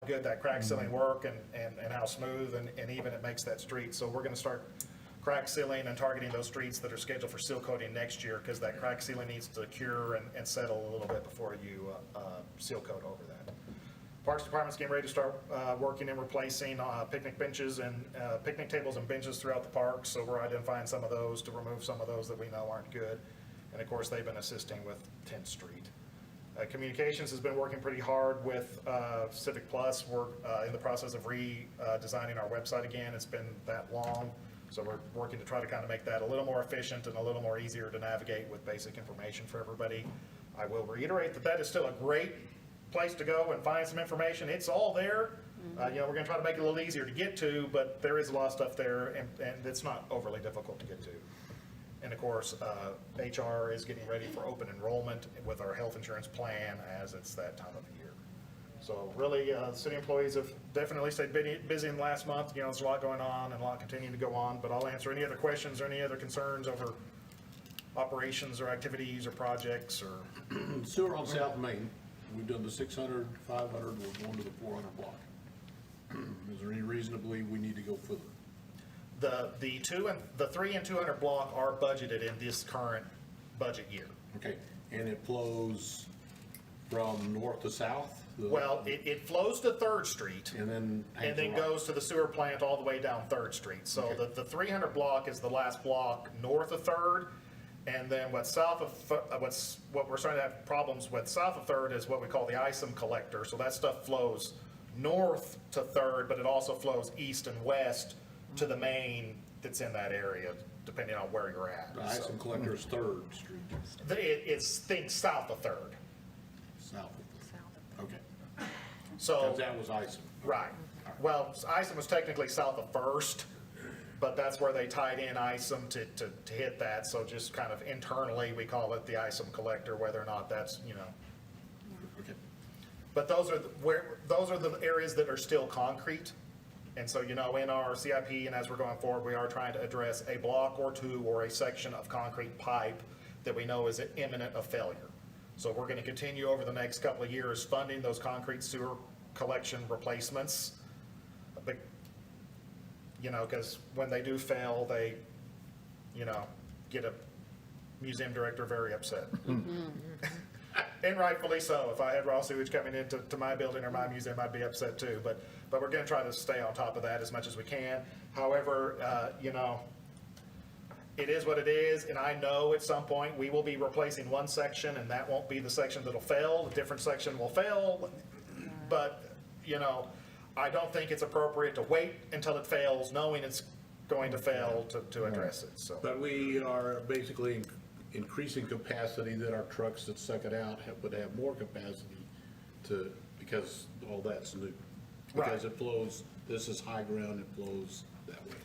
good that crack sealing work and how smooth and even it makes that street. So we're gonna start crack sealing and targeting those streets that are scheduled for seal coating next year, because that crack sealing needs to cure and settle a little bit before you seal coat over that. Parks Department's getting ready to start working and replacing picnic benches and picnic tables and benches throughout the park, so we're identifying some of those to remove some of those that we know aren't good. And of course, they've been assisting with 10th Street. Communications has been working pretty hard with Civic Plus. We're in the process of redesigning our website again. It's been that long, so we're working to try to kind of make that a little more efficient and a little more easier to navigate with basic information for everybody. I will reiterate that that is still a great place to go and find some information. It's all there. We're going to try to make it a little easier to get to, but there is a lot of stuff there, and it's not overly difficult to get to. And of course, HR is getting ready for open enrollment with our health insurance plan, as it's that time of year. So really, city employees have definitely stayed busy in the last month. There's a lot going on and a lot continuing to go on, but I'll answer any other questions or any other concerns over operations or activities or projects or. Sewer on South Main, we've done the 600, 500, we're going to the 400 block. Is there any reason to believe we need to go further? The 3 and 200 block are budgeted in this current budget year. Okay, and it flows from north to south? Well, it flows to 3rd Street. And then Goes to the sewer plant all the way down 3rd Street. So Okay. the 300 block is the last block north of 3rd. And then what we're starting to have problems with south of 3rd is what we call the ISOM collector. So that stuff flows north to 3rd, but it also flows east and west to the main that's in that area, depending on where you're at. The ice and collector is 3rd Street, Think south of 3rd. south. Okay, So. because that was ice. Right. Well, ISOM was technically south of 1st, but that's where they tied in ISOM to hit that. So just kind of internally, we call it the ISOM collector, whether or not that's, Okay, But those are the areas that are still concrete. And so, in our CIP and as we're going forward, we are trying to address a block or two or a section of concrete pipe that we know is imminent of failure. So we're going to continue over the next couple of years funding those concrete sewer collection replacements. But, because when they do fail, they, get a museum director very upset. And rightfully so. If I had raw sewage coming into my building or my museum, I'd be upset too. But we're going to try to stay on top of that as much as we can. However, it is what it is, and I know at some point we will be replacing one section, and that won't be the section that'll fail. A different section will fail, but I don't think it's appropriate to wait until it fails, knowing it's going to fail to address it. So. but we are basically increasing capacity that our trucks that suck it out would have more capacity because all that's new. Because Right. it flows, this is high ground, it flows that way.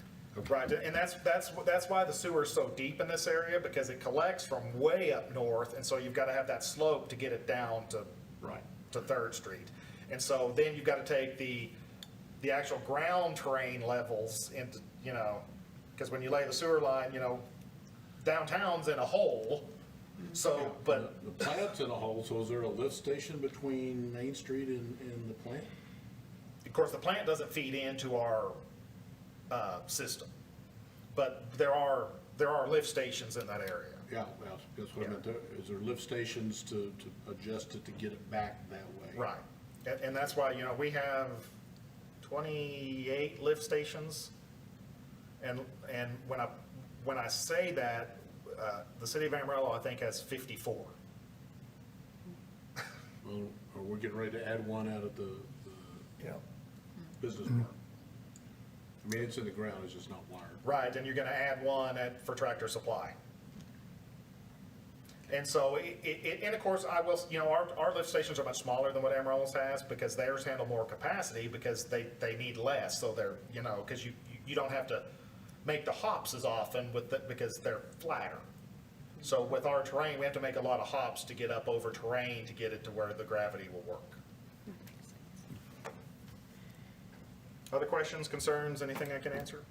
Right, and that's why the sewer is so deep in this area, because it collects from way up north, and so you've got to have that slope to get it down to Right. to 3rd Street. And so then you've got to take the actual ground terrain levels into, because when you lay the sewer line, downtown's in a hole. So, but The plant's in a hole, so is there a lift station between Main Street and the plant? of course, the plant doesn't feed into our system, but there are lift stations in that area. Yeah, well, that's what I meant. Is there lift stations to adjust it to get it back that way? Right, and that's why, we have 28 lift stations, and when I say that, the city of Amarillo, I think, has 54. Well, or we're getting ready to add one out at the Yeah. business park. I mean, it's in the ground, it's just not wired. Right, and you're gonna add one for Tractor Supply. And so, and of course, I will, our lift stations are much smaller than what Amarillo's has, because theirs handle more capacity, because they need less, so they're, because you don't have to make the hops as often because they're flatter. So with our terrain, we have to make a lot of hops to get up over terrain to get it to where the gravity will work. Other questions, concerns, anything I can answer?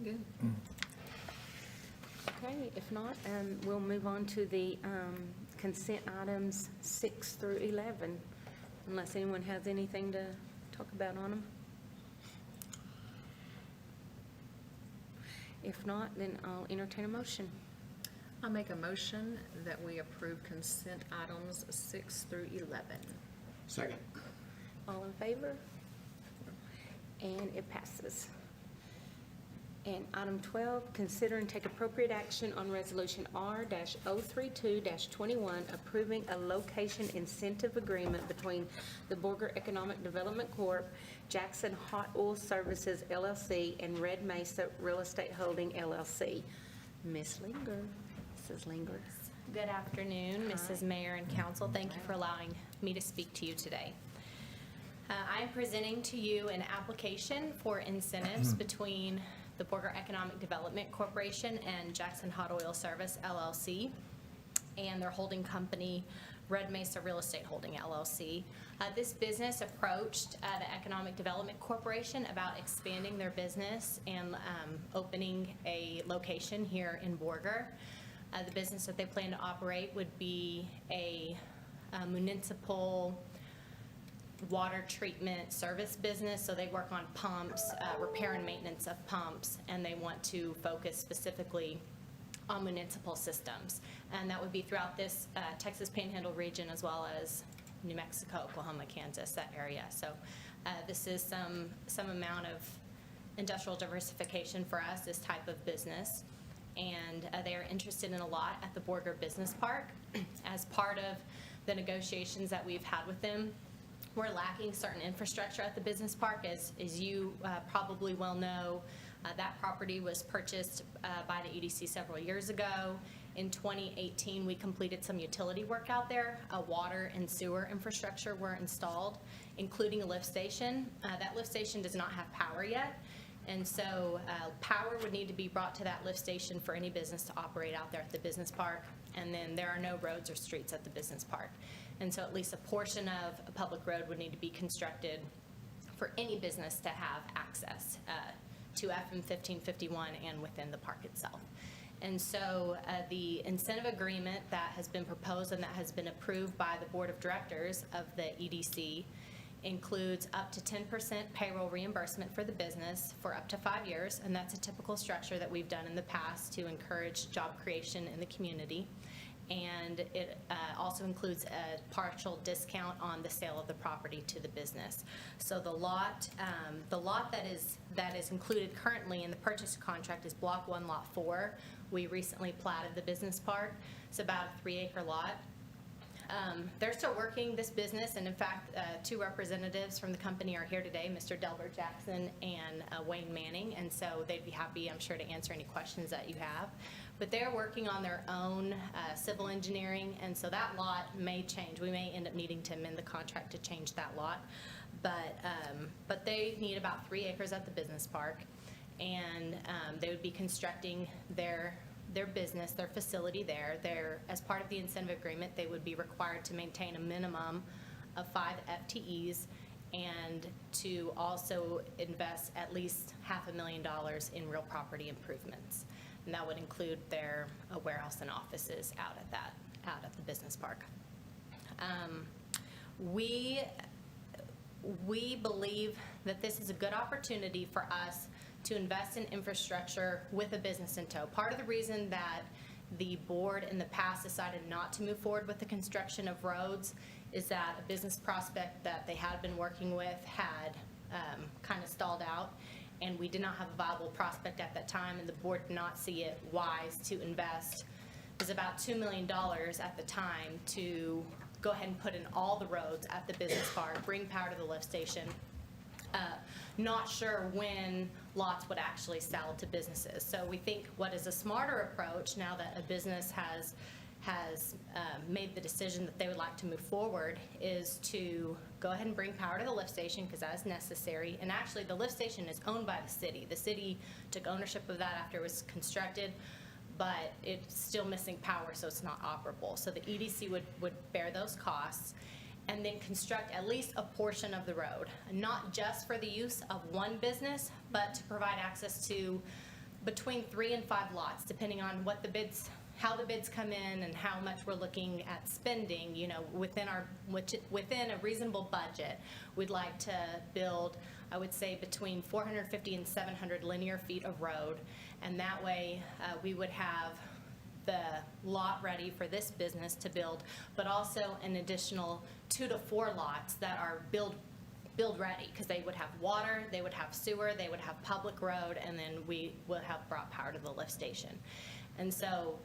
Good. Okay, if not, we'll move on to the consent items 6 through 11, unless anyone has anything to talk about on them. If not, then I'll entertain a motion. I'll make a motion that we approve consent items 6 through 11. Second. All in favor? And it passes. And item 12, consider and take appropriate action on Resolution R-032-21, approving a location incentive agreement between the Borger Economic Development Corp., Jackson Hot Oil Services LLC, and Red Mesa Real Estate Holding LLC. Ms. Linger, Mrs. Linger. Good afternoon, Mrs. Mayor and Council. Thank you for allowing me to speak to you today. I am presenting to you an application for incentives between the Borger Economic Development Corporation and Jackson Hot Oil Service LLC and their holding company, Red Mesa Real Estate Holding LLC. This business approached the Economic Development Corporation about expanding their business and opening a location here in Borger. The business that they plan to operate would be a municipal water treatment service business, so they work on pumps, repair and maintenance of pumps, and they want to focus specifically on municipal systems. And that would be throughout this Texas Panhandle region, as well as New Mexico, Oklahoma, Kansas, that area. So this is some amount of industrial diversification for us, this type of business. And they are interested in a lot at the Borger Business Park. As part of the negotiations that we've had with them, we're lacking certain infrastructure at the business park. As you probably well know, that property was purchased by the EDC several years ago. In 2018, we completed some utility work out there. Water and sewer infrastructure were installed, including a lift station. That lift station does not have power yet, and so power would need to be brought to that lift station for any business to operate out there at the business park. And then there are no roads or streets at the business park. And so at least a portion of a public road would need to be constructed for any business to have access to FM 1551 and within the park itself. And so the incentive agreement that has been proposed and that has been approved by the Board of Directors of the EDC includes up to 10% payroll reimbursement for the business for up to 5 years, and that's a typical structure that we've done in the past to encourage job creation in the community. And it also includes a partial discount on the sale of the property to the business. So the lot that is included currently in the purchase contract is Block 1, Lot 4. We recently platted the business park. It's about a 3-acre lot. They're still working this business, and in fact, 2 representatives from the company are here today, Mr. Delbert Jackson and Wayne Manning, and so they'd be happy, I'm sure, to answer any questions that you have. But they're working on their own civil engineering, and so that lot may change. We may end up needing to amend the contract to change that lot. But they need about 3 acres at the business park, and they would be constructing their business, their facility there. As part of the incentive agreement, they would be required to maintain a minimum of 5 FTEs and to also invest at least $500,000 in real property improvements. And that would include their warehouse and offices out at the business park. We believe that this is a good opportunity for us to invest in infrastructure with a business in tow. Part of the reason that the board in the past decided not to move forward with the construction of roads is that a business prospect that they had been working with had kind of stalled out, and we did not have a viable prospect at that time, and the board did not see it wise to invest. It was about $2 million at the time to go ahead and put in all the roads at the business park, bring power to the lift station. Not sure when lots would actually sell to businesses. So we think what is a smarter approach now that a business has made the decision that they would like to move forward is to go ahead and bring power to the lift station, because that is necessary. And actually the lift station is owned by the city. The city took ownership of that after it was constructed, but it's still missing power, so it's not operable. So the EDC would bear those costs and then construct at least a portion of the road, not just for the use of one business, but to provide access to between 3 and 5 lots, depending on what the bids how the bids come in and how much we're looking at spending, you know, within a reasonable budget, we'd like to build, I would say, between 450 and 700 linear feet of road. And that way, we would have the lot ready for this business to build, but also an additional 2 to 4 lots that are build ready, because they would have water, they would have sewer, they would have public road, and then we would have brought power to the lift station. And so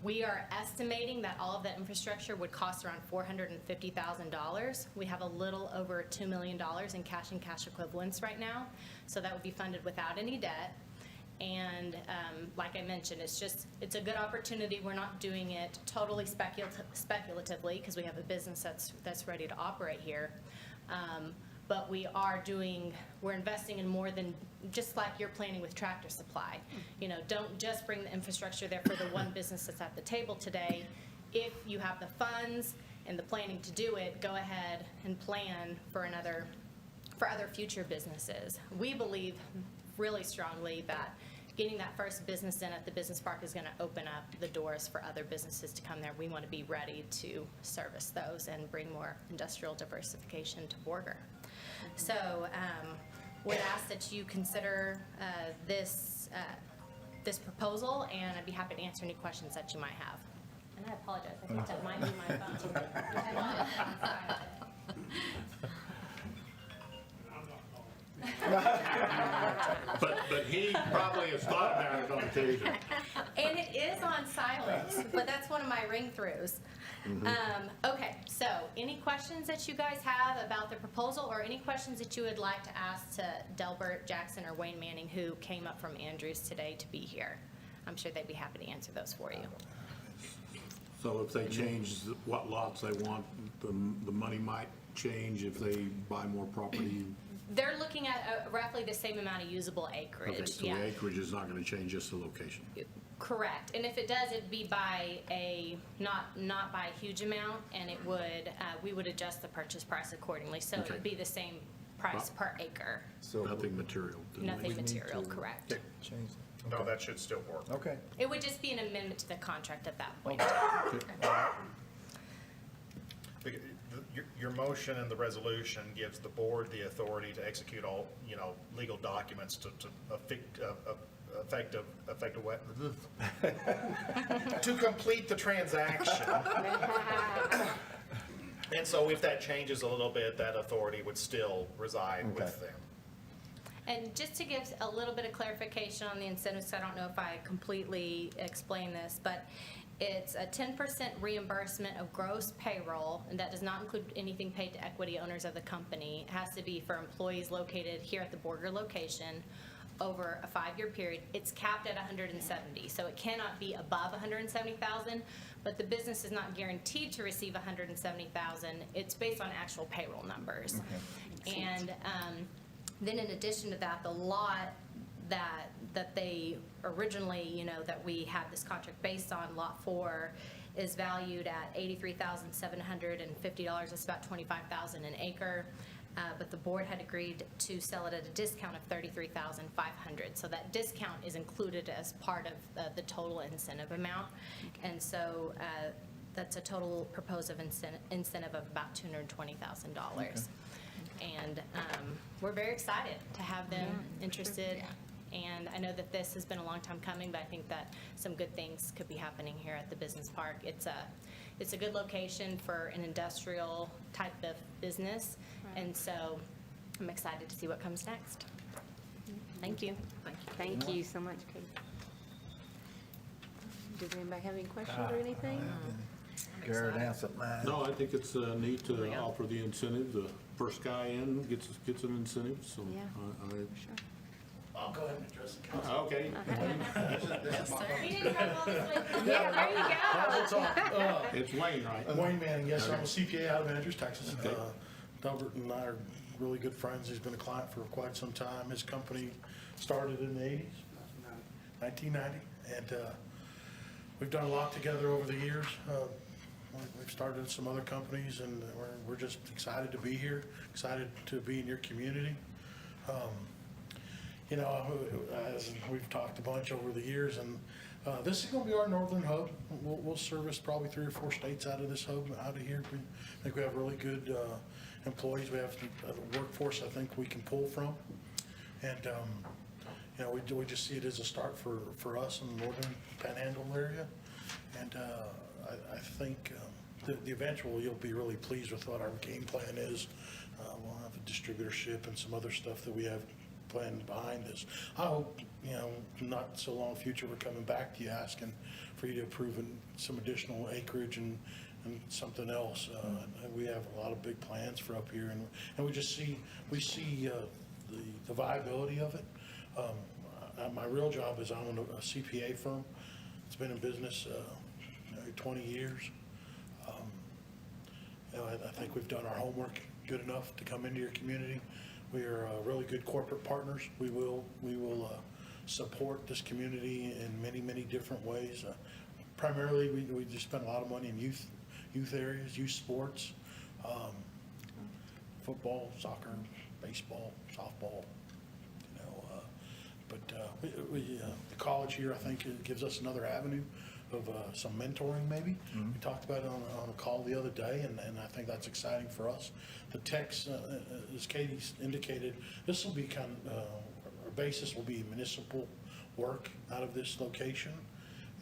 we are estimating that all of the infrastructure would cost around $450,000. We have a little over $2 million in cash and cash equivalents right now, so that would be funded without any debt. And like I mentioned, it's a good opportunity. We're not doing it totally speculatively, because we have a business that's ready to operate here. But we're investing in more than just like you're planning with Tractor Supply. You know, don't just bring the infrastructure there for the one business that's at the table today. If you have the funds and the planning to do it, go ahead and plan for other future businesses. We believe really strongly that getting that first business in at the business park is going to open up the doors for other businesses to come there. We want to be ready to service those and bring more industrial diversification to Borger. So would ask that you consider this proposal, and I'd be happy to answer any questions that you might have. And I apologize, I think that might be my phone. But he probably has thought about it on occasion. And it is on silent, but that's one of my ring-throughs. Okay, so any questions that you guys have about the proposal, or any questions that you would like to ask to Delbert Jackson or Wayne Manning, who came up from Andrews today to be here? I'm sure they'd be happy to answer those for you. So if they change what lots they want, the money might change if they buy more property. They're looking at roughly the same amount of usable acreage. Okay, so yeah. the acreage is not going to change, just the location. Correct, and if it does, it'd be by not by a huge amount, and it would, we would adjust the purchase price accordingly, so Okay. it'd be the same price per acre. So Nothing material. Nothing need material, to- correct. change. No, that should still work. Okay. It would just be an amendment to the contract at that point. Your motion and the resolution gives the board the authority to execute all, you know, legal documents to to complete the transaction. And so if that changes a little bit, that authority would still reside with Okay. them. And just to give a little bit of clarification on the incentives, I don't know if I completely explained this, but it's a 10% reimbursement of gross payroll, and that does not include anything paid to equity owners of the company. It has to be for employees located here at the Borger location over a 5-year period. It's capped at 170, so it cannot be above 170,000, but the business is not guaranteed to receive 170,000. It's based on actual payroll numbers. Okay. And then in addition to that, the lot that they originally, you know, that we had this contract based on, Lot 4, is valued at $83,750. That's about $25,000 an acre. But the board had agreed to sell it at a discount of $33,500. So that discount is included as part of the total incentive amount. And so that's a total proposed incentive of about $220,000. And we're very excited to have them interested. And I know that this has been a long time coming, but I think that some good things could be happening here at the business park. It's a good location for an industrial type of business. And so I'm excited to see what comes next. Thank you. Thank you so much, Kate. Does anybody have any questions or anything? Garrett answered mine. No, I think it's neat to offer the incentive. The first guy in gets an incentive, so. Yeah. I'll go ahead and address the council. Okay. We didn't have all this like. Yeah, there you go. It's Wayne, right? Wayne Manning, yes, I'm a CPA out of Andrews, Texas. Okay. Delbert and I are really good friends. He's been a client for quite some time. His company started in the 80s, 1990, and we've done a lot together over the years. We've started some other companies, and we're just excited to be here, excited to be in your community. You know, as we've talked a bunch over the years, and This is gonna be our northern hub. We'll service probably 3 or 4 states out of this hub, out of here. I think we have really good employees. We have a workforce I think we can pull from. And, you know, we just see it as a start for us in the northern panhandle area. And I think the eventual, you'll be really pleased with what our game plan is. We'll have a distributorship and some other stuff that we have planned behind this. I hope, you know, not so long future, we're coming back to you asking for you to approve some additional acreage and something else. And we have a lot of big plans for up here, and we see the viability of it. My real job is I own a CPA firm. It's been in business 20 years. You know, I think we've done our homework good enough to come into your community. We are really good corporate partners. We will support this community in many, many different ways. Primarily, we just spend a lot of money in youth areas, youth sports, football, soccer, baseball, softball. You know, but the college here, I think, it gives us another avenue of some mentoring maybe. We talked about it on a call the other day, and I think that's exciting for us. The techs, as Katie's indicated, this will be our basis will be municipal work out of this location.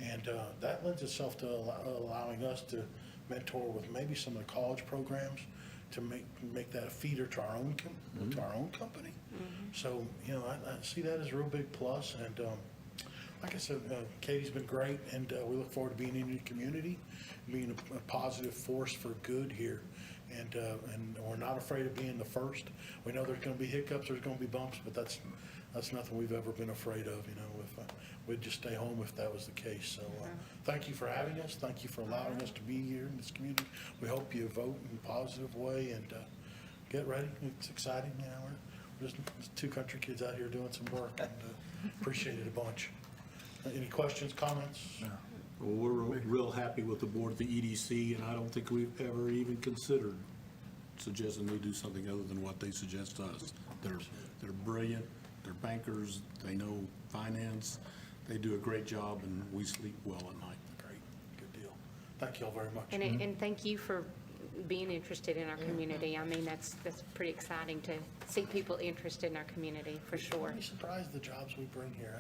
And that lends itself to allowing us to mentor with maybe some of the college programs to make that a feeder to our own company. So, you know, I see that as a real big plus. And like I said, Katie's been great, and we look forward to being in your community, being a positive force for good here. And we're not afraid of being the first. We know there's going to be hiccups, there's going to be bumps, but that's nothing we've ever been afraid of. You know, if we'd just stay home if that was the case. So thank you for having us. Thank you for allowing us to be here in this community. We hope you vote in a positive way, and get ready. It's exciting. You know, we're just 2 country kids out here doing some work, and appreciate it a bunch. Any questions, comments? Well, we're real happy with the board at the EDC, and I don't think we've ever even considered suggesting they do something other than what they suggest to us. They're brilliant, they're bankers, they know finance, they do a great job, and we sleep well at night. Great, good deal. Thank you all very much. And thank you for being interested in our community. I mean, that's pretty exciting to see people interested in our community, for sure. I'd be surprised the jobs we bring here.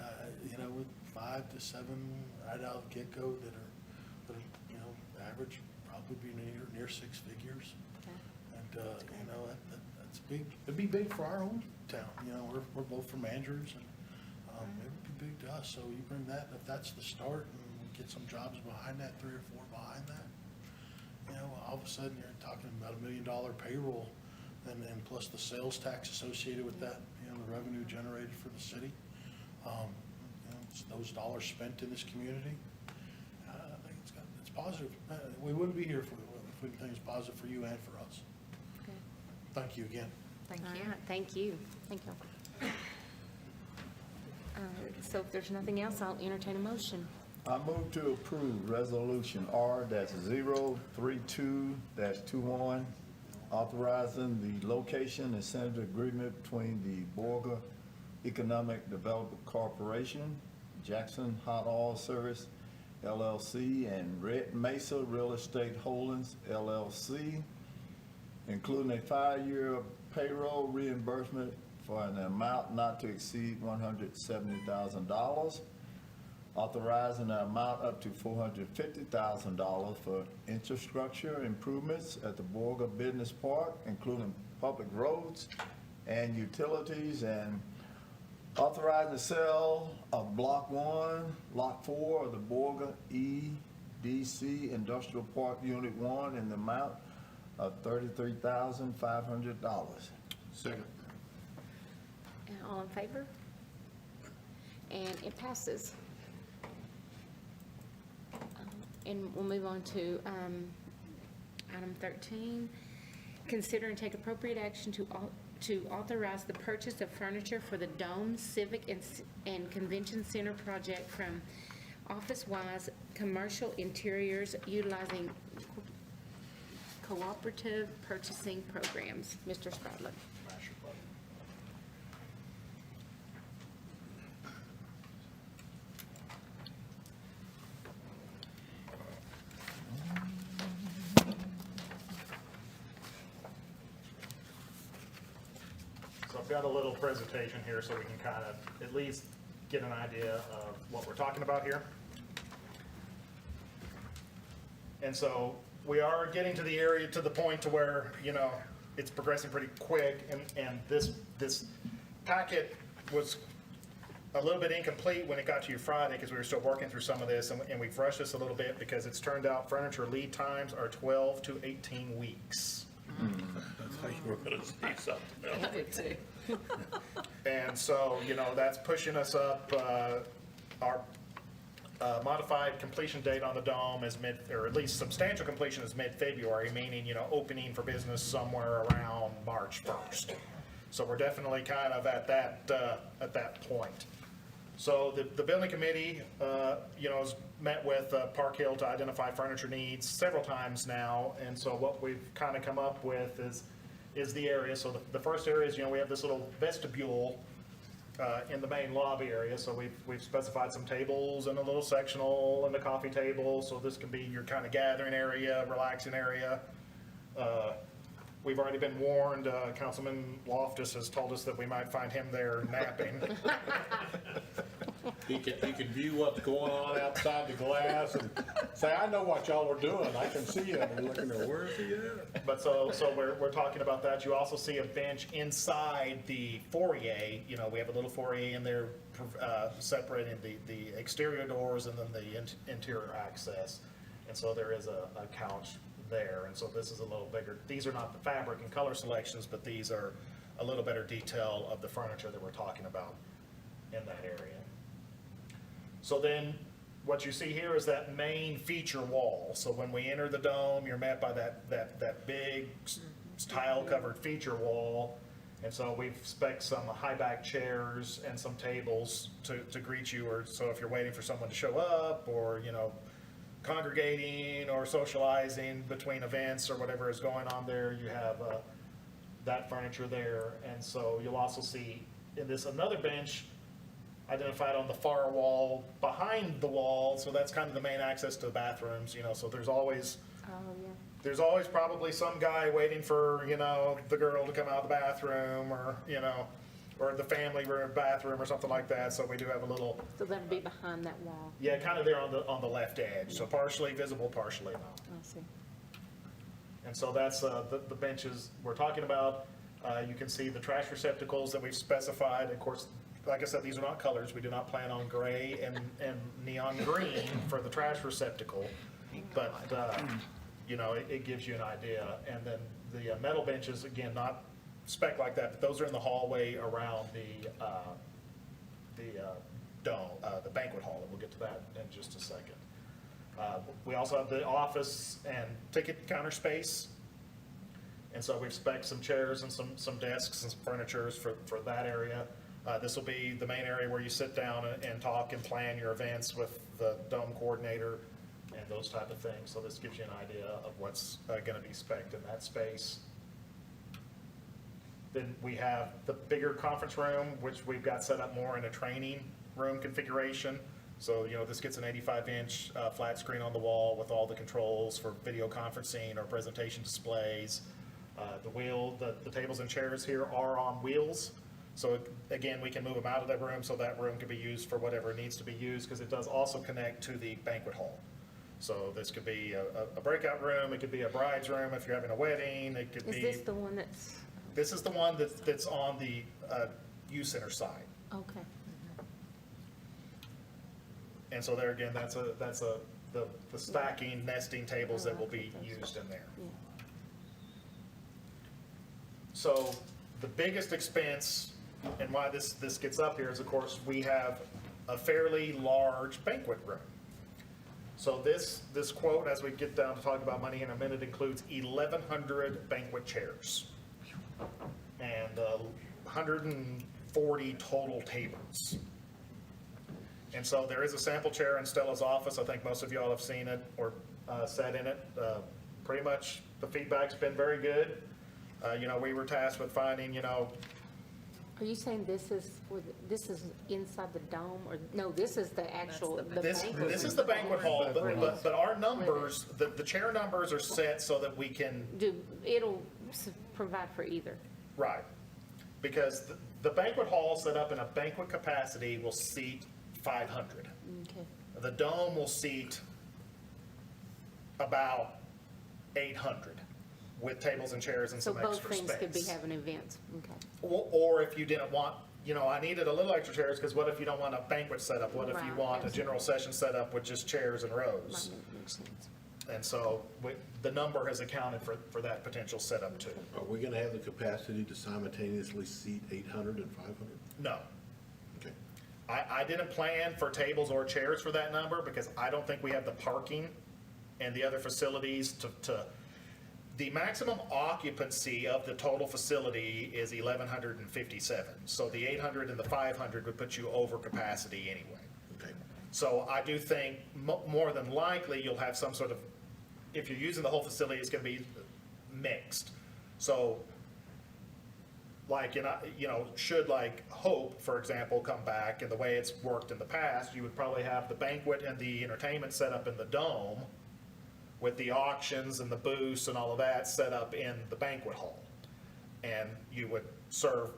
You know, with 5 to 7 right out of the get-go that are, you know, average probably be near 6 figures. And you know, that's big. It'd be big for our own town. You know, we're both from Andrews, and it would be big to us. So you bring that, if that's the start, and we get some jobs behind that, 3 or 4 behind that, you know, all of a sudden you're talking about $1 million payroll, and plus the sales tax associated with that, you know, the revenue generated for the city. You know, it's those dollars spent in this community. I think it's positive. We wouldn't be here if we didn't think it's positive for you and for us. Okay. Thank you again. Thank All you. right, thank you. Thank you. So if there's nothing else, I'll entertain a motion. I move to approve Resolution R-032-21, authorizing the location incentive agreement between the Borger Economic Development Corporation, Jackson Hot Oil Service LLC, and Red Mesa Real Estate Holdings LLC, including a 5-year payroll reimbursement for an amount not to exceed $170,000, authorizing an amount up to $450,000 for infrastructure improvements at the Borger Business Park, including public roads and utilities, and authorizing the sale of Block 1, Lot 4 of the Borger EDC Industrial Park Unit 1 in the amount of $33,500. Second. All in favor? And it passes. And we'll move on to item 13. Consider and take appropriate action to authorize the purchase of furniture for the Dome Civic and Convention Center project from Office Wise Commercial Interiors utilizing cooperative purchasing programs. Mr. Stradler. got a little presentation here so we can kind of at least get an idea of what we're talking about here. And so we are getting to the area, to the point to where, you know, it's progressing pretty quick, and this packet was a little bit incomplete when it got to you Friday, because we were still working through some of this, and we've rushed this a little bit because it's turned out furniture lead times are 12 to 18 weeks. That's how you were gonna say something else. I would too. And so, you know, that's pushing us up. Our modified completion date on the dome is or at least substantial completion is mid-February, meaning, you know, opening for business somewhere around March 1st. So we're definitely kind of at that point. So the building committee, you know, has met with Park Hill to identify furniture needs several times now. And so what we've kind of come up with is the area. So the first area is, you know, we have this little vestibule in the main lobby area. So we've specified some tables and a little sectional and a coffee table. So this can be your kind of gathering area, relaxing area. We've already been warned, Councilman Loftus has told us that we might find him there napping. He can view what's going on outside the glass and say, I know what y'all are doing, I can see it, and looking at, where is he at? But so we're talking about that. You also see a bench inside the foyer. You know, we have a little foyer in there, separating the exterior doors and then the interior access. And so there is a couch there. And so this is a little bigger. These are not the fabric and color selections, but these are a little better detail of the furniture that we're talking about in that area. So then what you see here is that main feature wall. So when we enter the dome, you're met by that big tile-covered feature wall. And so we've spec'd some high-back chairs and some tables to greet you, or so if you're waiting for someone to show up, or, you know, congregating or socializing between events or whatever is going on there, you have that furniture there. And so you'll also see in this another bench identified on the far wall behind the wall. So that's kind of the main access to the bathrooms, you know, so there's always probably some guy waiting for, you know, the girl to come out of the bathroom, or, you know, or the family room bathroom or something like that. So we do have a little, So that'd be behind that wall. yeah, kind of there on the left edge. So partially visible, partially not. I see. And so that's the benches we're talking about. You can see the trash receptacles that we've specified. Of course, like I said, these are not colors. We do not plan on gray and neon green for the trash receptacle. But, you know, it gives you an idea. And then the metal benches, again, not spec like that, but those are in the hallway around the dome, the banquet hall. And we'll get to that in just a second. We also have the office and ticket counter space. And so we've spec'd some chairs and some desks and some furniture for that area. This will be the main area where you sit down and talk and plan your events with the dome coordinator and those type of things. So this gives you an idea of what's going to be spec'd in that space. Then we have the bigger conference room, which we've got set up more in a training room configuration. So, you know, this gets an 85-inch flat screen on the wall with all the controls for video conferencing or presentation displays. The tables and chairs here are on wheels. So again, we can move them out of that room so that room can be used for whatever it needs to be used, because it does also connect to the banquet hall. So this could be a breakout room, it could be a bride's room if you're having a wedding, it could be. Is this the one that's, This is the one that's on the youth center side. okay. And so there again, that's the stacking, nesting tables that will be used in there. Yeah. So the biggest expense, and why this gets up here, is of course we have a fairly large banquet room. So this quote, as we get down to talk about money in a minute, includes 1,100 banquet chairs and 140 total tables. And so there is a sample chair in Stella's office. I think most of y'all have seen it or sat in it. Pretty much the feedback's been very good. You know, we were tasked with finding, you know. Are you saying this is inside the dome, or, no, this is the actual, the banquet? This is the banquet hall, but our numbers, the chair numbers are set so that we can, It'll provide for either. right. because the banquet hall set up in a banquet capacity will seat 500. Okay. The dome will seat about 800 with tables and chairs and So some both extra things could be space. having events, okay. Or if you didn't want, I needed a little extra chairs, because what if you don't want a banquet setup? What if you Right, want a general session setup with just chairs and Might rows? make sense. And so the number has accounted for that potential setup too. Are we gonna have the capacity to simultaneously seat 800 and 500? No, Okay. I didn't plan for tables or chairs for that number, because I don't think we have the parking and the other facilities the maximum occupancy of the total facility is 1,157. So the 800 and the 500 would put you over capacity anyway. Okay. So I do think more than likely you'll have some sort of, if you're using the whole facility, it's gonna be mixed. So like, should like Hope, for example, come back, and the way it's worked in the past, you would probably have the banquet and the entertainment set up in the dome, with the auctions and the booths and all of that set up in the banquet hall. And you would serve,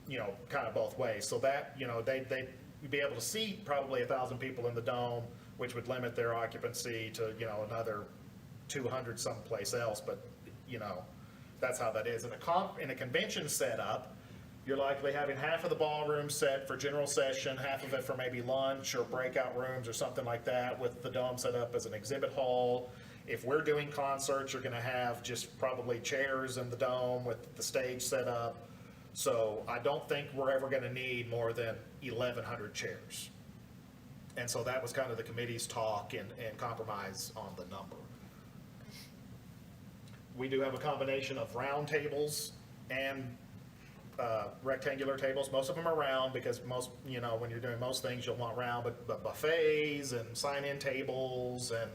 kind of both ways. So that, they'd be able to seat probably 1,000 people in the dome, which would limit their occupancy to, another 200 someplace else. But, that's how that is. In a convention setup, you're likely having half of the ballroom set for general session, half of it for maybe lunch or breakout rooms or something like that, with the dome set up as an exhibit hall. If we're doing concerts, you're gonna have just probably chairs in the dome with the stage set up. So I don't think we're ever gonna need more than 1,100 chairs. And so that was kind of the committee's talk and compromise on the number. We do have a combination of round tables and rectangular tables. Most of them are round, because most, when you're doing most things, you'll want round, but buffets and sign-in tables and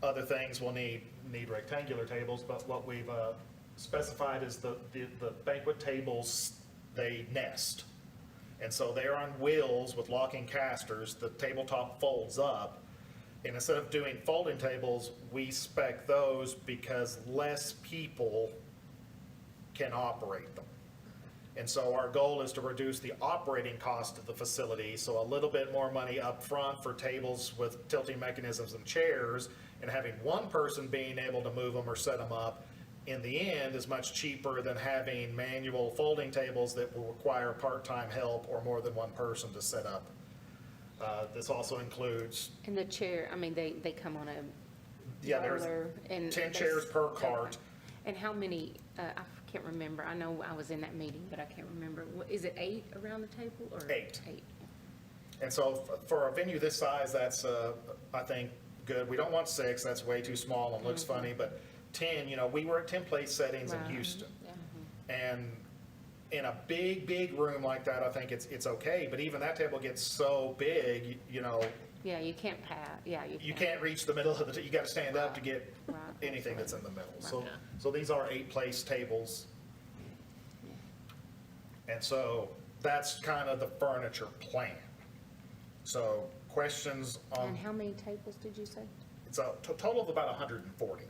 other things will need rectangular tables. But what we've specified is the banquet tables, they nest. And so they're on wheels with locking casters. The tabletop folds up. And instead of doing folding tables, we spec those because less people can operate them. And so our goal is to reduce the operating cost of the facility, so a little bit more money up front for tables with tilting mechanisms and chairs, and having one person being able to move them or set them up, in the end, is much cheaper than having manual folding tables that will require part-time help or more than one person to set up. This also includes, And the chair, they come on a yeah, there's roller and 10 they chairs per okay. cart. And how many, I can't remember, I know I was in that meeting, but I can't remember. Is it 8 around the table, or? 8. 8. And so for a venue this size, that's, I think, good. We don't want 6, that's way too small and looks funny, but 10, we were at 10 place settings in Right. Houston. Yeah. And in a big room like that, I think it's okay, but even that table gets so big, Yeah, you can't you can't reach the middle of you gotta stand up to get Right. anything that's in the middle. So, Right. so these are 8-place tables. And so that's kind of the furniture plan. So questions on, And how many tables did you say? it's a total of about 140.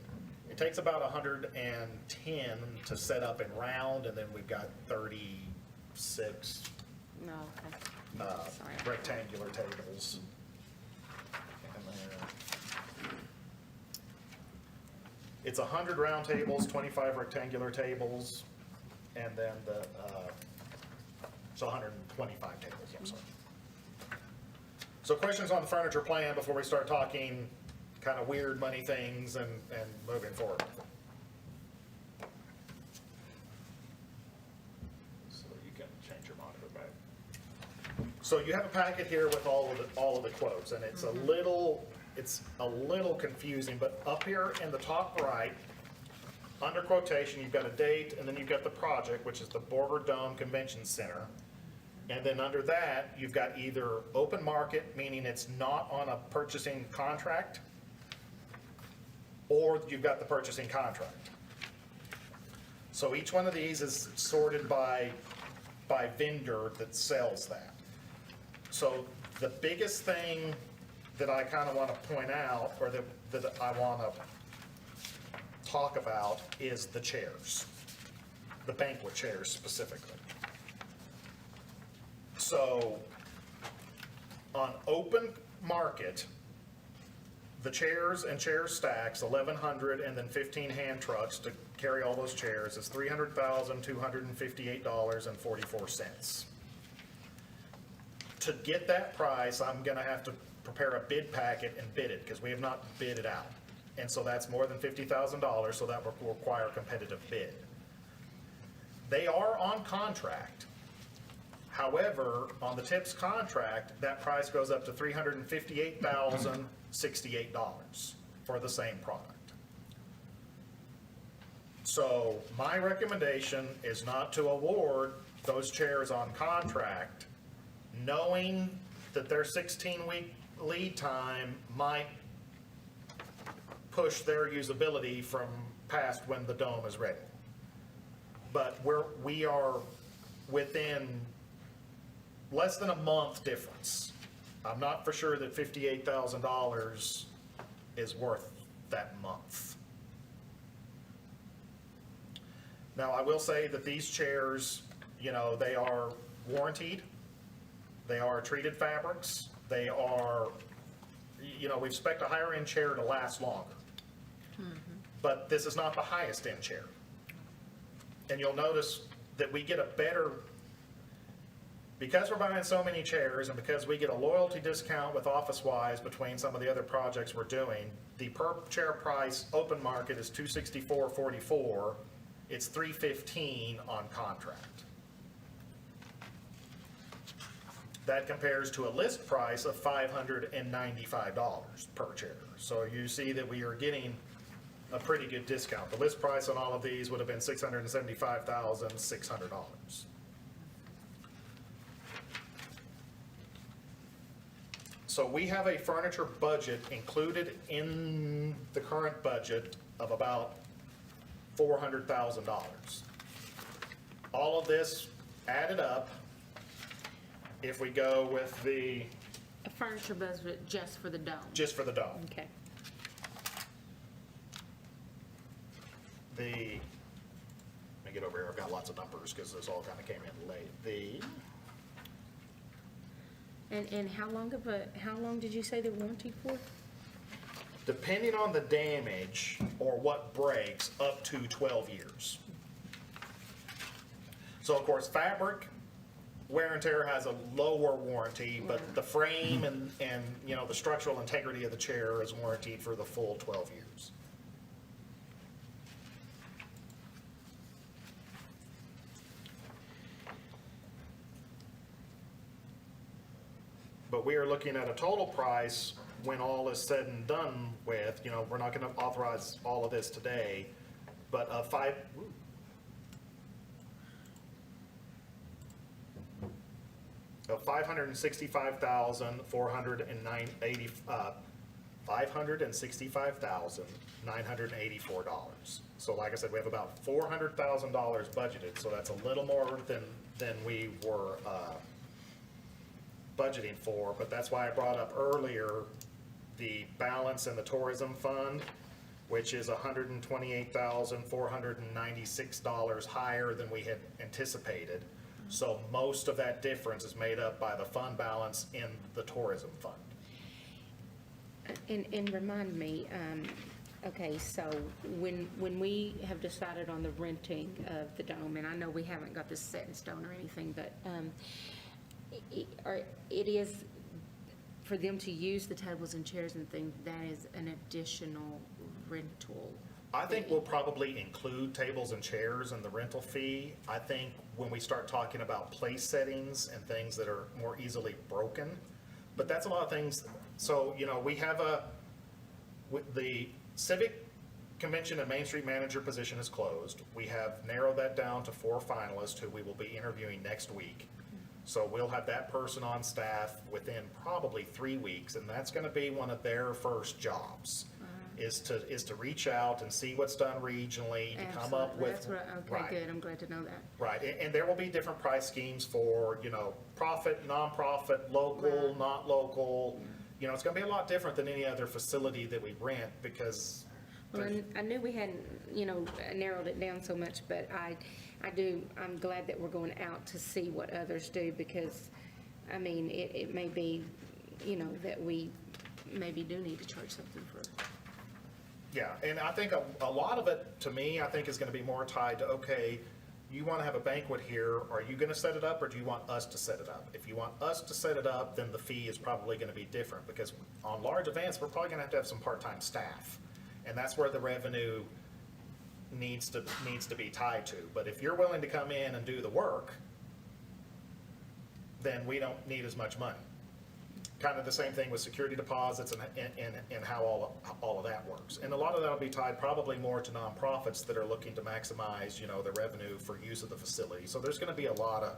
It takes about 110 to set up and round, and then we've got 36 No, okay. Sorry. rectangular tables. And then it's 100 round tables, 25 rectangular tables, and then so 125 tables, I'm sorry. So questions on the furniture plan before we start talking kind of weird money things and moving forward. So you can change your monitor back. So you have a packet here with all of the quotes, and it's a little confusing, but up here in the top right, under quotation, you've got a date, and then you've got the project, which is the Borger Dome Convention Center. And then under that, you've got either open market, meaning it's not on a purchasing contract, or you've got the purchasing contract. So each one of these is sorted by vendor that sells that. So the biggest thing that I kind of want to point out, or that I want to talk about, is the chairs. the banquet chairs specifically. So on open market, the chairs and chair stacks, 1,100, and then 15 hand trucks to carry all those chairs is $300,258.44. To get that price, I'm gonna have to prepare a bid packet and bid it, because we have not bid it out. And so that's more than $50,000, so that will require a competitive bid. They are on contract. However, on the TIPS contract, that price goes up to $358,068 for the same product. So my recommendation is not to award those chairs on contract, knowing that their 16-week lead time might push their usability from past when the dome is ready. But we are within less than a month difference. I'm not for sure that $58,000 is worth that month. Now, I will say that these chairs, you know, they are warrantied. They are treated fabrics. They are, you know, we expect a higher end chair to last longer. But this is not the highest end chair. And you'll notice that we get a better, because we're buying so many chairs and because we get a loyalty discount with Office-Wise between some of the other projects we're doing, the per chair price open market is $264.44. It's $315 on contract. That compares to a list price of $595 per chair. So you see that we are getting a pretty good discount. The list price on all of these would have been $675,600. So we have a furniture budget included in the current budget of about $400,000. All of this added up, if we go with the, A furniture budget just for the dome? just for the dome, Okay. let me get over here, I've got lots of numbers because this all kind of came in late. And how long did you say the warranty for? Depending on the damage or what breaks, up to 12 years. So of course, fabric wear and tear has a lower warranty, but the frame and you know, the structural integrity of the chair is warranted for the full 12 years. But we are looking at a total price when all is said and done with, you know, we're not gonna authorize all of this today, but of $565,984. So like I said, we have about $400,000 budgeted, so that's a little more than we were budgeting for, but that's why I brought up earlier the balance in the tourism fund, which is $128,496 higher than we had anticipated. So most of that difference is made up by the fund balance in the tourism fund. And remind me, okay, so when we have decided on the renting of the dome, and I know we haven't got this set in stone or anything, but it is, for them to use the tables and chairs and things, that is an additional rental. I think we'll probably include tables and chairs in the rental fee. I think when we start talking about place settings and things that are more easily broken, but that's a lot of things. So, you know, we have the Civic Convention and Main Street Manager position is closed. We have narrowed that down to 4 finalists who we will be interviewing next week. So we'll have that person on staff within probably 3 weeks, and that's gonna be one of their first jobs, is to reach out and see what's done regionally, to come up Absolutely. with. That's right, okay, Right. good, I'm glad to know that. Right, and there will be different price schemes for, you know, profit, nonprofit, local, Right. not local. You know, it's gonna be a lot different than any other facility that we rent, because Well, and I knew we hadn't, narrowed it down so much, but I'm glad that we're going out to see what others do, because, I mean, it may be, that we maybe do need to charge something for. Yeah, and I think a lot of it, to me, I think is gonna be more tied to, okay, you wanna have a banquet here, are you gonna set it up, or do you want us to set it up? If you want us to set it up, then the fee is probably gonna be different, because on large events, we're probably gonna have to have some part-time staff. And that's where the revenue needs to be tied to. But if you're willing to come in and do the work, then we don't need as much money. Kind of the same thing with security deposits and how all of that works. And a lot of that will be tied probably more to nonprofits that are looking to maximize, the revenue for use of the facility. So there's gonna be a lot of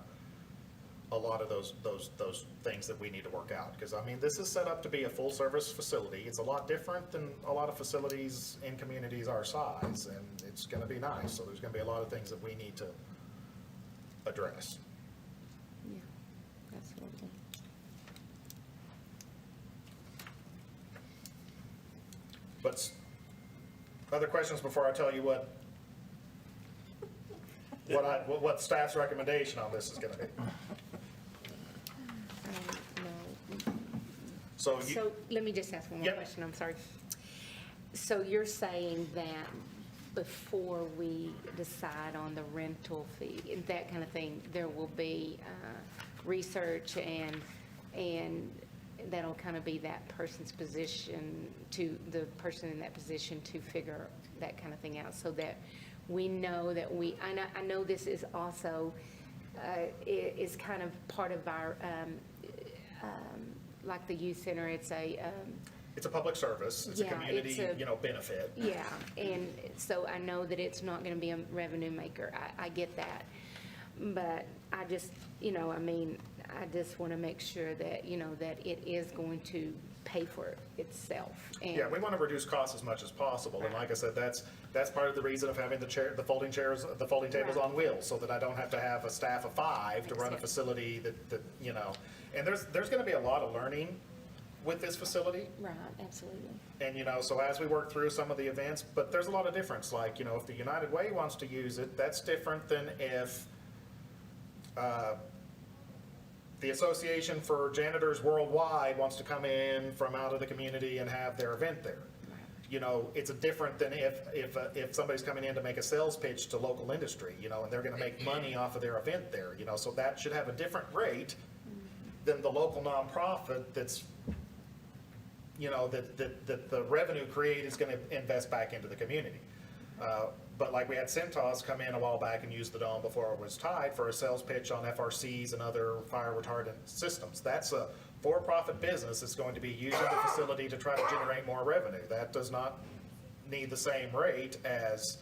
those things that we need to work out. Because, I mean, this is set up to be a full-service facility. It's a lot different than a lot of facilities in communities our size, and it's gonna be nice. So there's gonna be a lot of things that we need to address. Yeah, absolutely. But other questions before I tell you what staff's recommendation on this is gonna be? No. So So let me just ask one more Yep. question, I'm sorry. So you're saying that before we decide on the rental fee and that kind of thing, there will be research and that'll kind of be that person's position to, the person in that position to figure that kind of thing out, so that we know that I know this is also, is kind of part of our, like the youth center, it's a public service, it's a Yeah, community, it's a- benefit. yeah, and so I know that it's not gonna be a revenue maker, I get that. But I just, I just wanna make sure that, that it is going to pay for itself. And- Yeah, we want to reduce costs as much as possible, and like I said, that's part of the reason of having the folding chairs, the folding tables Right. on wheels, so that I don't have to have a staff of 5 to run a Makes sense. facility that, and there's gonna be a lot of learning with this facility. Right, absolutely. And, so as we work through some of the events, but there's a lot of difference, like, if the United Way wants to use it, that's different than if, the Association for Janitors Worldwide wants to come in from out of the community and have their event there. It's different than if somebody's coming in to make a sales pitch to local industry, and they're gonna make money off of their event there, so that should have a different rate than the local nonprofit that's, that the revenue created is gonna invest back into the community. But like we had Centos come in a while back and use the dome before it was tied for a sales pitch on FRCs and other fire retardant systems. That's a for-profit business that's going to be using the facility to try to generate more revenue. That does not need the same rate as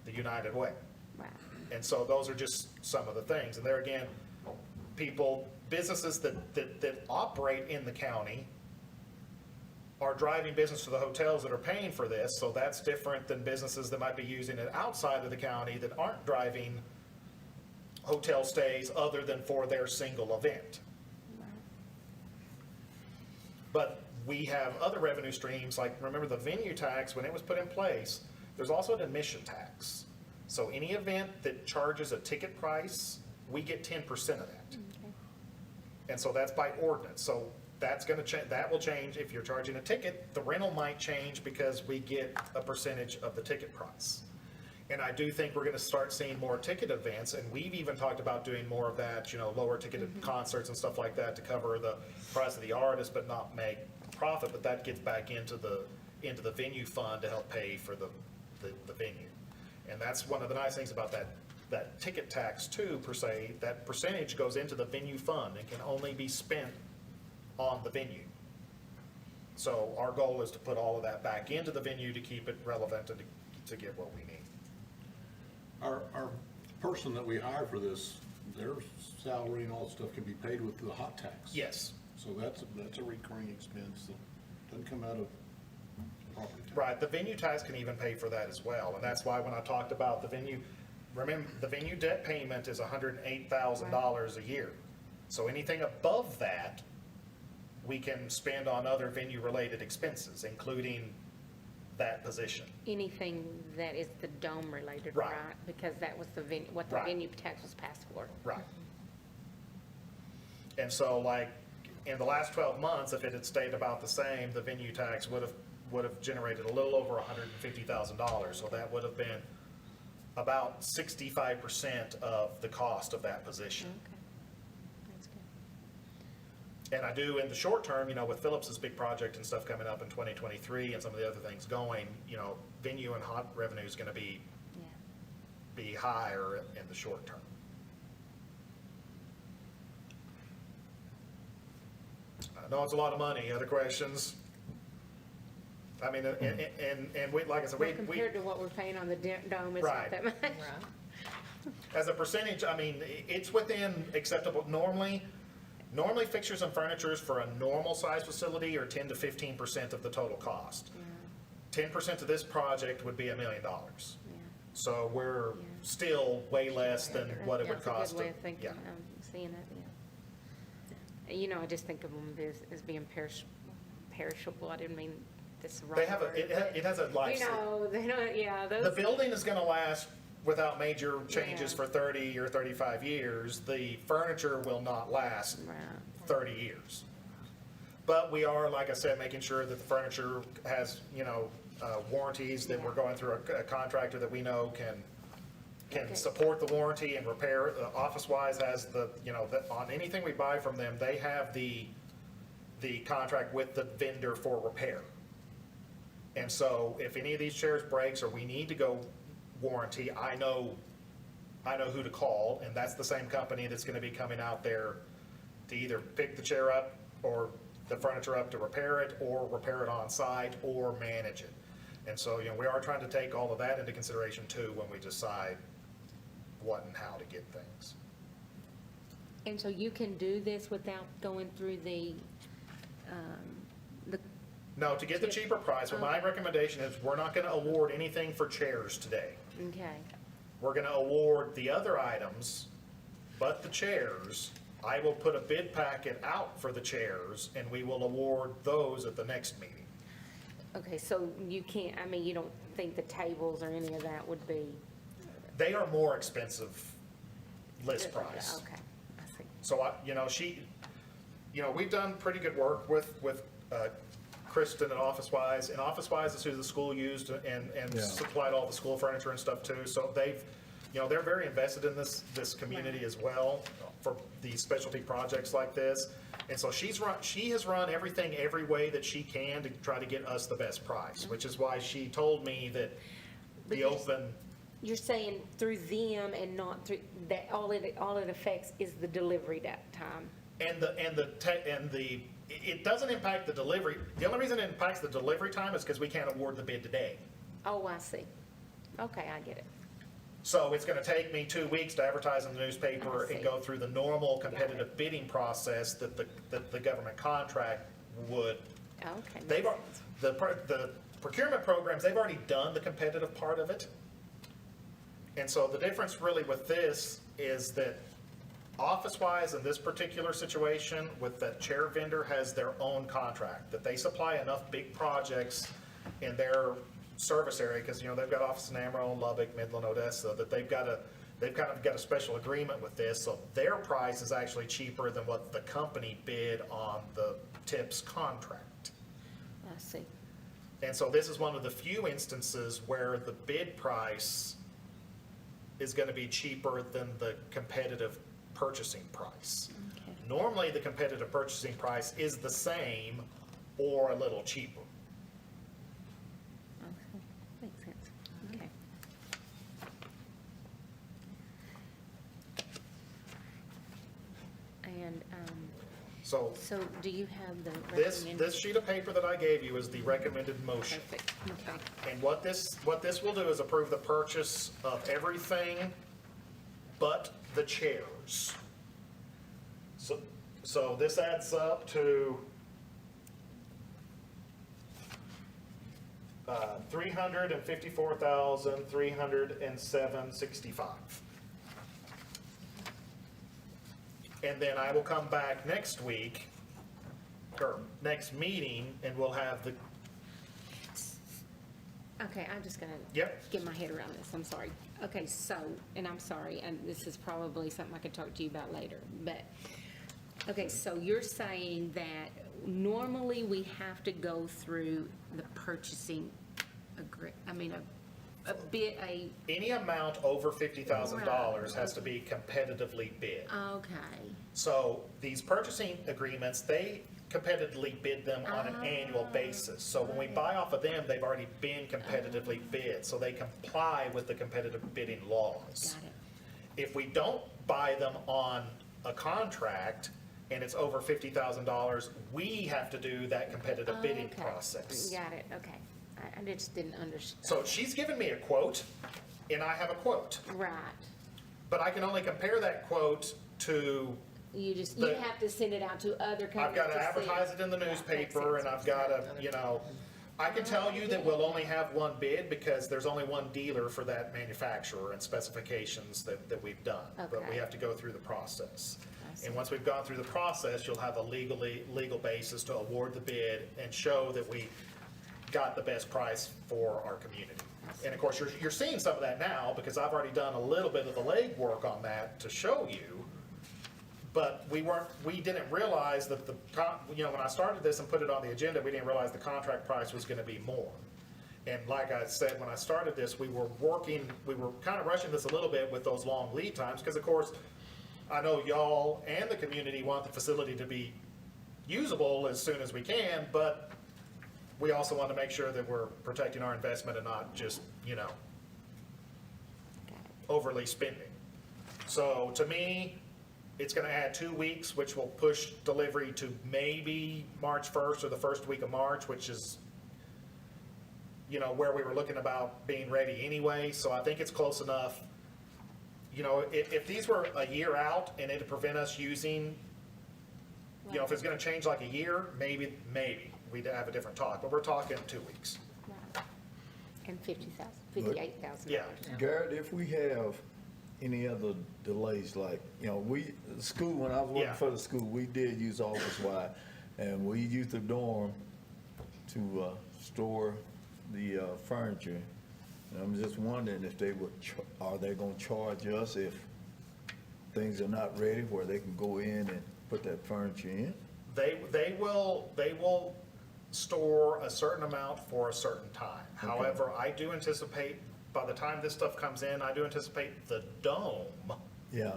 the United Way. Right. And so those are just some of the things. And there again, businesses that operate in the county are driving business to the hotels that are paying for this, so that's different than businesses that might be using it outside of the county that aren't driving hotel stays other than for their single event. But we have other revenue streams, like, remember the venue tax, when it was put in place, there's also an admission tax. So any event that charges a ticket price, we get 10% of that. And so that's by ordinance, so that's gonna change, that will change. If you're charging a ticket, the rental might change because we get a percentage of the ticket price. And I do think we're gonna start seeing more ticket events, and we've even talked about doing more of that, lower ticketed concerts and stuff like that to cover the price of the artist, but not make profit, but that gets back into the venue fund to help pay for the venue. And that's one of the nice things about that ticket tax too, per se, that percentage goes into the venue fund and can only be spent on the venue. So our goal is to put all of that back into the venue to keep it relevant and to get what we need. Our person that we hire for this, their salary and all that stuff can be paid with the hot tax. Yes, So that's a recurring expense that doesn't come out of property tax. right, the venue tax can even pay for that as well, and that's why when I talked about the venue, remember, the venue debt payment is $108,000 a year. So anything above that, we can spend on other venue-related expenses, including that position. Anything that is the dome related, Right. right? Because that was the what the Right. venue tax was passed for. Right. And so like, in the last 12 months, if it had stayed about the same, the venue tax would have generated a little over $150,000. So that would have been about 65% of the cost of that position. Okay. That's good. And I do, in the short term, with Phillips's big project and stuff coming up in 2023 and some of the other things going, venue and hot revenue is going to Yeah. be higher in the short term. I know it's a lot of money. Other questions? I mean, and we, like I said, Well, we, compared to what we're paying on the dome, it's Right. not that much. Right. as a percentage, I mean, it's within acceptable. Normally fixtures and furnitures for a normal size facility are 10 to 15% of the total cost. 10% of this project would be $1 million. Yeah. So we're Yeah. still way less than what it would That's a cost. good way to- of thinking, yeah. seeing it, yeah. I just think of them as being perishable. I didn't mean this wrong. They have word, it has a life. they don't, yeah, The those, building is gonna last without major changes Yeah. for 30 or 35 years. The furniture will not last right. 30 years. But we are, like I said, making sure that the furniture has, warranties, that we're going through a contractor that we know can Okay. support the warranty and repair. Office-wise has on anything we buy from them, they have the contract with the vendor for repair. And so if any of these chairs breaks or we need to go warranty, I know who to call, and that's the same company that's gonna be coming out there to either pick the chair up or the furniture up to repair it, or repair it on site, or manage it. And so, we are trying to take all of that into consideration too when we decide what and how to get things. And so you can do this without going through the, No, to get the cheaper price, well, my recommendation is we're not gonna award anything for chairs today. okay, We're gonna award the other items, but the chairs, I will put a bid packet out for the chairs, and we will award those at the next meeting. okay, so you can't, you don't think the tables or any of that would be? They are more expensive list price. Okay, I see. So we've done pretty good work with Kristen at Office-Wise, and Office-Wise is who the school used and Yeah. supplied all the school furniture and stuff too. So they're very invested in this community as well for these specialty projects like this. And so she has run everything every way that she can to try to get us the best price, which is why she told me that the open. You're saying through them and not through, that all it affects is the delivery time? It doesn't impact the delivery. The only reason it impacts the delivery time is because we can't award the bid today. Oh, I see. Okay, I get it. So it's gonna take me 2 weeks to advertise in the newspaper I see. and go through the normal Got competitive it. bidding process that the government contract would. Okay. They've, makes the sense. the procurement programs, they've already done the competitive part of it. And so the difference really with this is that Office-wise, in this particular situation, with the chair vendor has their own contract, that they supply enough big projects in their service area, because, they've got office in Amarillo, Lubbock, Midland, Odessa, that they've kind of got a special agreement with this, so their price is actually cheaper than what the company bid on the TIPS contract. I see. And so this is one of the few instances where the bid price is gonna be cheaper than the competitive purchasing price. Okay. Normally, the competitive purchasing price is the same or a little cheaper. Okay, makes sense. Okay. And, So so do you have the this recommended? sheet of paper that I gave you is the recommended motion. Perfect, okay. And what this will do is approve the purchase of everything but the chairs. So this adds up to $354,307.65. And then I will come back next week, or next meeting, and we'll have Okay, I'm just gonna Yep. get my head around this, I'm sorry. Okay, so, and I'm sorry, and this is probably something I could talk to you about later, but, okay, so you're saying that normally we have to go through the purchasing Any amount over $50,000 has to be competitively bid. okay, So these purchasing agreements, they competitively bid them on an annual basis. So when we buy off of them, they've already been competitively bid, so they comply with the competitive bidding laws. got it. If we don't buy them on a contract and it's over $50,000, we have to do that competitive bidding Okay. process. Got it, okay. I just didn't understand. So she's given me a quote, and I have a quote, Right. but I can only compare that quote to, You The- have to send it out to other companies I've got to see advertise it in the Yeah, makes newspaper, and sense. I've got to, I can tell you that we'll only have one bid because there's only one dealer for that manufacturer and specifications that we've done. But we Okay. have to go through the process. I see. And once we've gone through the process, you'll have a legal basis to award the bid and show that we got the best price for our community. And of course, you're seeing some of that now because I've already done a little bit of the legwork on that to show you. But we didn't realize that when I started this and put it on the agenda, we didn't realize the contract price was gonna be more. And like I said, when I started this, we were kind of rushing this a little bit with those long lead times, because of course, I know y'all and the community want the facility to be usable as soon as we can, but we also want to make sure that we're protecting our investment and not just, Got it. overly spending. So to me, it's gonna add 2 weeks, which will push delivery to maybe March 1st or the first week of March, which is, where we were looking about being ready anyway, so I think it's close enough. If these were a year out and it'd prevent us using, if it's gonna change like a year, maybe we'd have a different talk, but we're talking 2 weeks. Right. And $58,000. Yeah. Garrett, if we have any other delays, like, the school, when I was Yeah. working for the school, we did use office wide, and we used the dorm to store the furniture. And I'm just wondering if are they gonna charge us if things are not ready, where they can go in and put that furniture in? They will store a certain amount for a certain time. However, I do anticipate, by the time this stuff comes in, I do anticipate the dome Yeah,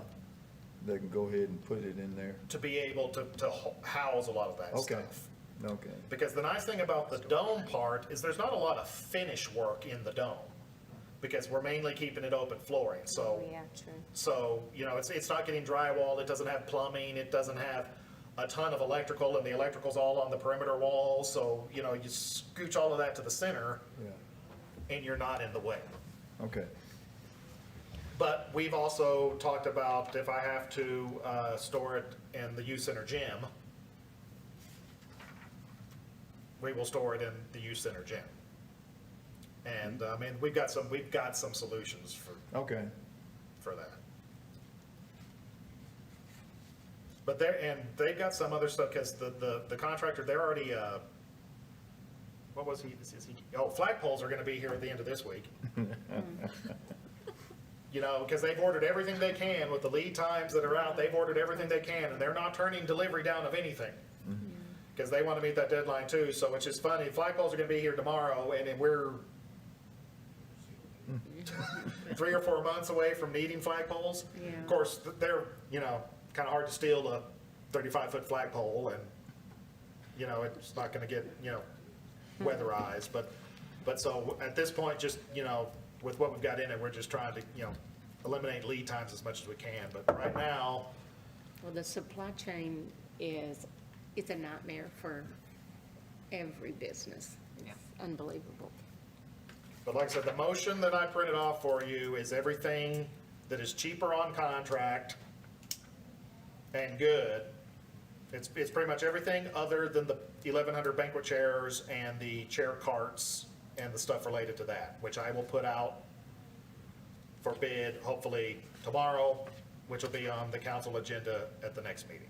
they can go ahead and put it in there. to be able to house a lot of that Okay, stuff. okay, Because the nice thing about the dome part is there's not a lot of finish work in the dome, because we're mainly keeping it open flooring, so. Oh, yeah, true. So, it's not getting drywall, it doesn't have plumbing, it doesn't have a ton of electrical, and the electrical's all on the perimeter wall, so, you scooch all of that to the center, yeah, and you're not in the way. okay. But we've also talked about if I have to store it in the youth center gym, we will store it in the youth center gym. And, we've got some solutions Okay, for that. But they've got some other stuff, because the contractor, they're already, what was he, flagpoles are gonna be here at the end of this week. Because they've ordered everything they can with the lead times that are out, they've ordered everything they can, and they're not turning delivery down of anything. Because they want to meet that deadline too, so it's just funny, flagpoles are gonna be here tomorrow, and then we're 3 or 4 months away from needing flagpoles. Yeah. Of course, they're, kind of hard to steal a 35-foot flagpole, and, it's not gonna get, weatherized, but so at this point, just, with what we've got in it, we're just trying to, eliminate lead times as much as we can, but right now, Well, the supply chain it's a nightmare for every business. It's unbelievable. but like I said, the motion that I printed off for you is everything that is cheaper on contract and good. It's pretty much everything other than the 1,100 banquet chairs and the chair carts and the stuff related to that, which I will put out for bid hopefully tomorrow, which will be on the council agenda at the next meeting.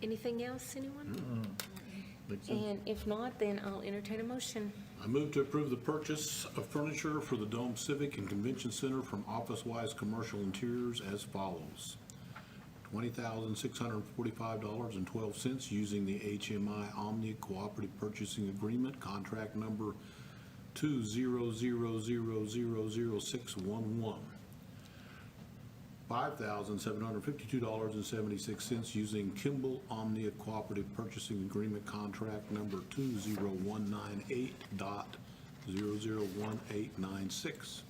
Anything else, anyone? Makes sense. And if not, then I'll entertain a motion. I move to approve the purchase of furniture for the Dome Civic and Convention Center from Office Wise Commercial Interiors as follows. $20,645.12 using the HMI Omni Cooperative Purchasing Agreement, contract number 200000611. $5,752.76 using Kimball Omnia Cooperative Purchasing Agreement, contract number 20198.001896.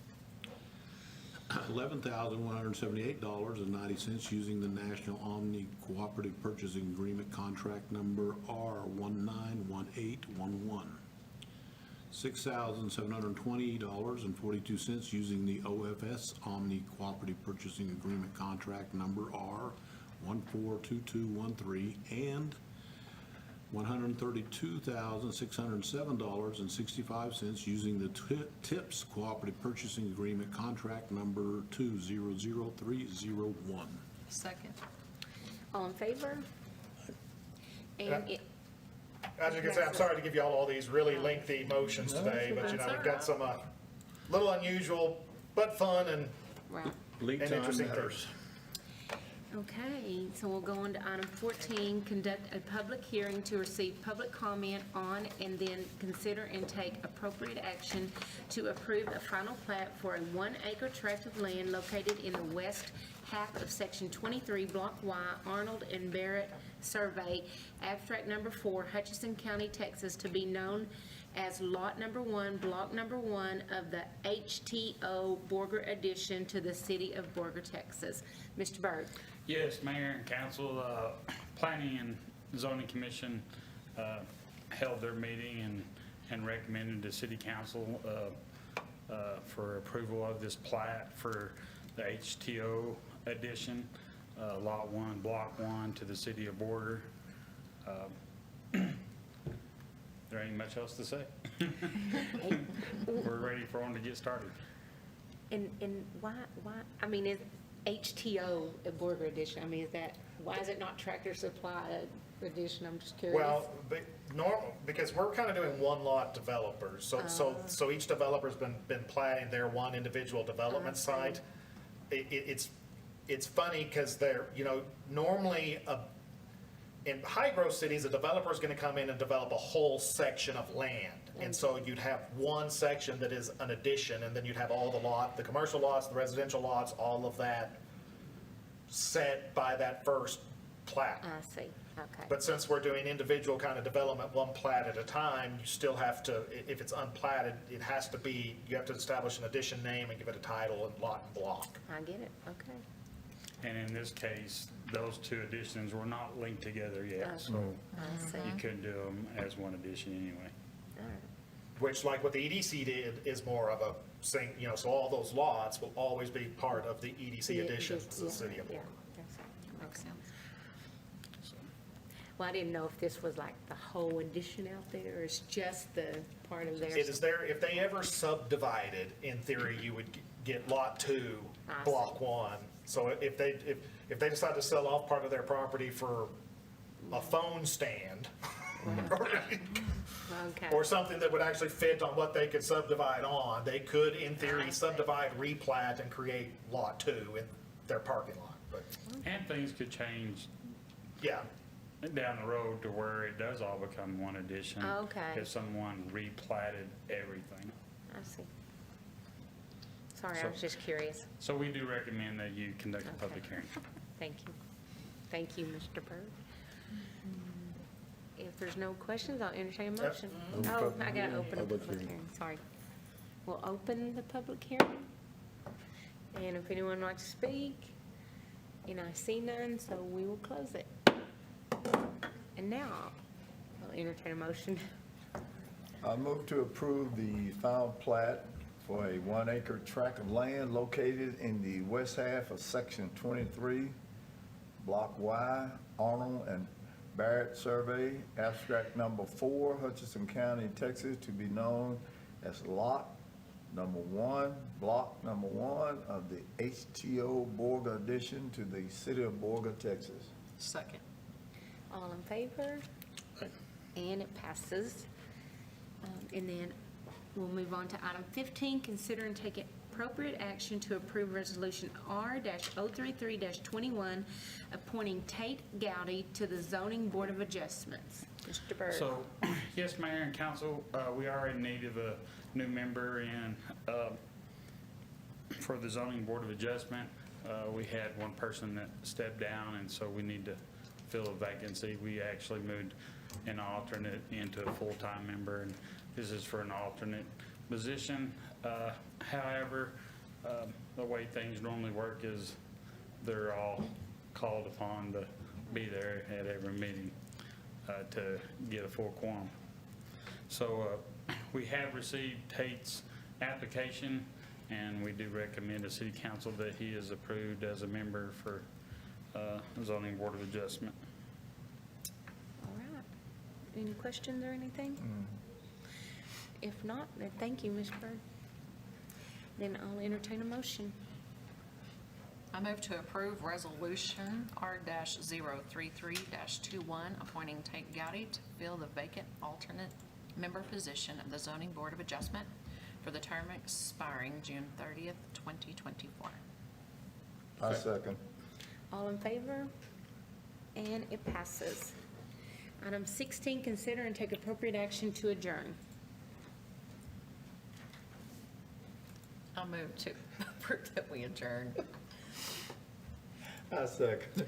$11,178.90 using the National Omni Cooperative Purchasing Agreement, contract number R191811. $6,720.42 using the OFS Omni Cooperative Purchasing Agreement, contract number R142213, and $132,607.65 using the TIPS Cooperative Purchasing Agreement, contract number 200301. Second. All in favor? And it, As you can see, I'm sorry to give you all these really lengthy motions today, but you know, we've got some little unusual, but fun and right. Lead And time interesting matters. Okay, so we'll go on to item 14, conduct a public hearing to receive public comment on and then consider and take appropriate action to approve a final plat for a 1-acre tract of land located in the west half of Section 23, Block Y, Arnold and Barrett Survey, abstract number 4, Hutchinson County, Texas, to be known as Lot Number 1, Block Number 1 of the HTO Borger addition to the city of Borger, Texas. Mr. Byrd. Yes, Mayor and Council, Planning and Zoning Commission held their meeting and recommended to City Council for approval of this plat for the HTO addition, Lot 1, Block 1 to the city of Borger. There ain't much else to say. We're ready for them to get started. And why, I mean, is HTO a Borger edition? I mean, is that, why is it not Tractor Supply edition? I'm just curious. well, because we're kind of doing one lot developers. So each developer's been planning their one individual development site. It's funny because they're, you know, normally in high growth cities, a developer is going to come in and develop a whole section of land. And so you'd have one section that is an addition, and then you'd have all the commercial lots, the residential lots, all of that set by that first plat. I see, okay. But since we're doing individual kind of development, one plat at a time, you still have to, if it's unplatted, it has to be, you have to establish an addition name and give it a title and lot and block. I get it, okay. And in this case, those two additions were not linked together yet, so I see, you couldn't do them as one addition anyway. all right. Which, like what the EDC did, is more of a you know, so all those lots will always be part of the EDC additions to the city of Yeah, Borger. that's right. Makes Okay. sense. So, Well, I didn't know if this was like the whole addition out there, or it's just the part of theirs. It is there, if they ever subdivided, in theory, you would get lot 2, I see. block 1. So if they decide to sell off part of their property for a phone stand, Okay, or something that would actually fit on what they could subdivide on, they could, in theory, subdivide, replat, and create lot 2 in their parking lot. But, and things could change yeah, down the road to where it does all become one addition. Okay. If someone replatted everything. I see. Sorry, I So- was just curious. So we do recommend that you conduct a public hearing. Thank you. Thank you, Mr. Byrd. If there's no questions, I'll entertain a motion. Oh, I gotta open a public hearing, sorry. We'll open the public hearing. And if anyone would like to speak, and I see none, so we will close it. And now, I'll entertain a motion. I move to approve the final plat for a 1-acre tract of land located in the west half of Section 23, Block Y, Arnold and Barrett Survey, abstract number 4, Hutchinson County, Texas, to be known as Lot Number 1, Block Number 1 of the HTO Borger addition to the city of Borger, Texas. Second. All in favor? and it passes. And then we'll move on to item 15, consider and take appropriate action to approve Resolution R-033-21, appointing Tate Gowdy to the Zoning Board of Adjustments. Mr. Byrd. So, yes, Mayor and Council, we are in need of a new member in, for the Zoning Board of Adjustment. We had one person that stepped down, and so we need to fill a vacancy. We actually moved an alternate into a full-time member, and this is for an alternate position. However, the way things normally work is they're all called upon to be there at every meeting to get a full quorum. So we have received Tate's application, and we do recommend to City Council that he is approved as a member for Zoning Board of Adjustment. All right. Any questions or anything? If not, then thank you, Ms. Byrd. Then I'll entertain a motion. I move to approve Resolution R-033-21, appointing Tate Gowdy to fill the vacant alternate member position of the Zoning Board of Adjustment for the term expiring June 30th, 2024. I second. All in favor? And it passes. Item 16, consider and take appropriate action to adjourn. I move to approve that we adjourn. I second.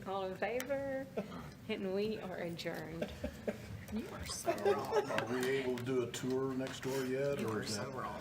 All in favor? And we are adjourned. You are so wrong. Are we able to do a tour next door yet, You or are is so that? wrong.